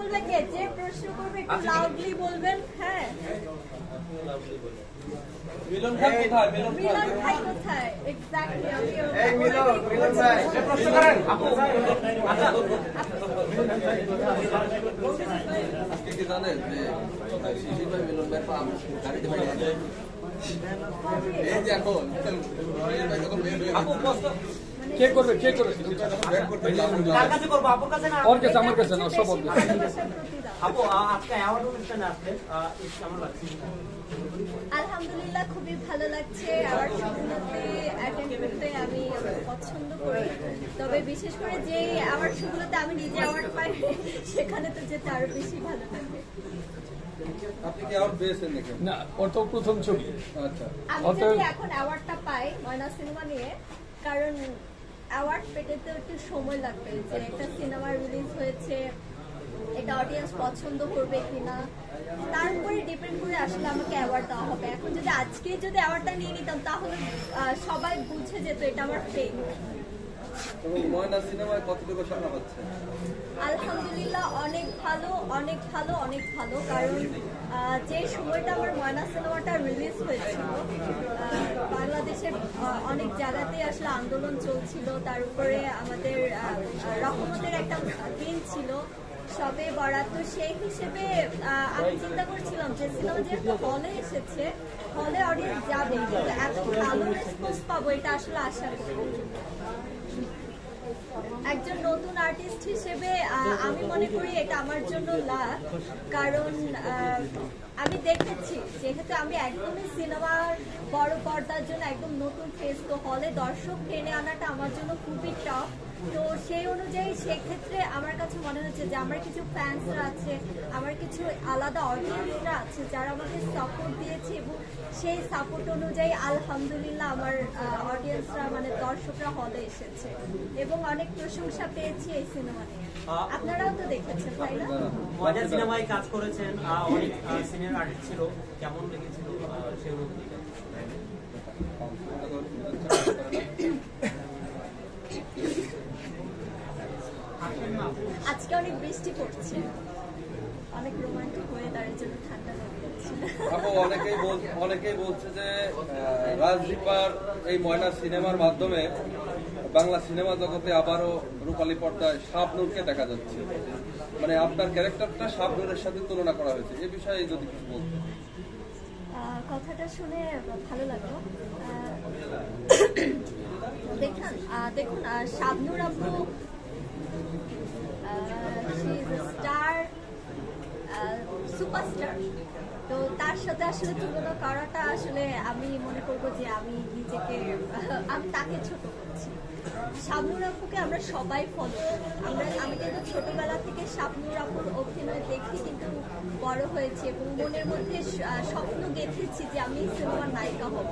বলবে কে? যে প্রশ্ন করবে একটু লাউডলি বলবেন। হ্যাঁ, মিলন ভাই কোথায়? মিলন ভাই কোথায়? এক্স্যাক্টলি আমি এই মিলন ভাই প্রশ্ন করেন আপু। আচ্ছা আজকে কি জানেন যে শিশির ভাই মিলন ভাই পা গাড়িতে পড়ে গেছে? এই যে এখন শিশির ভাই যখন বের হয়ে আপু প্রশ্ন কে করবে বের করতে কার কাছে করব? আপুর কাছে না ওর কাছে আমার কাছে না সব ওর কাছে। আপু আজকে অ্যাওয়ার্ড অনুষ্ঠানে আসলে কেমন লাগছে? আলহামদুলিল্লাহ খুবই ভালো লাগছে। অ্যাওয়ার্ড শোগুলোতে অ্যাটেন্ড করতে আমি পছন্দ করি, তবে বিশেষ করে যে অ্যাওয়ার্ড শোগুলোতে আমি নিজে অ্যাওয়ার্ড পাই সেখানে তো যেতে আরো বেশি ভালো লাগে। আপনি কি আউট পেয়েছেন নাকি? না, ওর তো প্রথম ছবি। আচ্ছা, আমি যদি এখন অ্যাওয়ার্ডটা পাই ময়না সিনেমা নিয়ে, কারণ অ্যাওয়ার্ড পেতে তো একটু সময় লাগবে, যে একটা সিনেমা রিলিজ হয়েছে এটা অডিয়েন্স পছন্দ করবে কিনা তার উপরে ডিপেন্ড করে আসলে আমাকে অ্যাওয়ার্ড দেওয়া হবে। এখন যদি আজকে যদি অ্যাওয়ার্ডটা নিয়ে নিতাম তাহলে সবাই বুঝে যেত এটা আমার ফেক। এবং ময়না সিনেমায় কতটুকু সাড়া পাচ্ছে? আলহামদুলিল্লাহ অনেক ভালো, অনেক ভালো, অনেক ভালো। কারণ যে সময়টা আমার ময়না সিনেমাটা রিলিজ হয়েছিল বাংলাদেশের অনেক জায়গাতে আসলে আন্দোলন চলছিল, তার উপরে আমাদের রহমতের একটা দিন ছিল, সবে বরাত। তো সেই হিসেবে আমি চিন্তা করছিলাম যে সিনেমা যেহেতু হলে এসেছে, হলে অডিয়েন্স যাবে, কিন্তু এত ভালো রেসপন্স পাবো এটা আসলে আশা করি। একজন নতুন আর্টিস্ট হিসেবে আমি মনে করি এটা আমার জন্য লাভ, কারণ আমি দেখেছি যেহেতু আমি একদমই সিনেমার বড় পর্দার জন্য একদম নতুন ফেস, তো হলে দর্শক টেনে আনাটা আমার জন্য খুবই টাফ। তো সেই অনুযায়ী সেক্ষেত্রে আমার কাছে মনে হচ্ছে যে আমার কিছু ফ্যান্সরা আছে, আমার কিছু আলাদা অডিয়েন্সরা আছে যারা আমাকে সাপোর্ট দিয়েছে, এবং সেই সাপোর্ট অনুযায়ী আলহামদুলিল্লাহ আমার অডিয়েন্সরা মানে দর্শকরা হলে এসেছে এবং অনেক প্রশংসা পেয়েছি এই সিনেমা নিয়ে। আপনারাও তো দেখেছেন তাই না? মজা সিনেমায় কাজ করেছেন, অনেক সিনিয়র আর্টিস্ট ছিল, কেমন লেগেছিল সেই অনুভূতিটা? আজকে অনেক বৃষ্টি পড়ছে, অনেক রোমান্টিক ওয়েদারের জন্য ঠান্ডা লাগছে। আপু অনেকেই বলছে যে রাজদীপার এই ময়না সিনেমার মাধ্যমে বাংলা সিনেমা জগতে আবারও রূপালী পর্দায় শাবনূরকে দেখা যাচ্ছে, মানে আপনার ক্যারেক্টারটা শাবনূরের সাথে তুলনা করা হয়েছে, এই বিষয়ে যদি কিছু বলতেন। কথাটা শুনে ভালো লাগলো। দেখুন শাবনূর আপু স্টার, সুপারস্টার, তো তার সাথে আসলে তুলনা করাটা আসলে আমি মনে করবো যে আমি নিজেকে আমি তাকে ছোট করছি। শাবনূর আপুকে আমরা সবাই ফলো করি, আমি কিন্তু ছোটবেলা থেকে শাবনূর আপুর অভিনয় দেখে কিন্তু বড় হয়েছি এবং মনের মধ্যে স্বপ্ন গেঁথেছি যে আমি সিনেমার নায়িকা হব।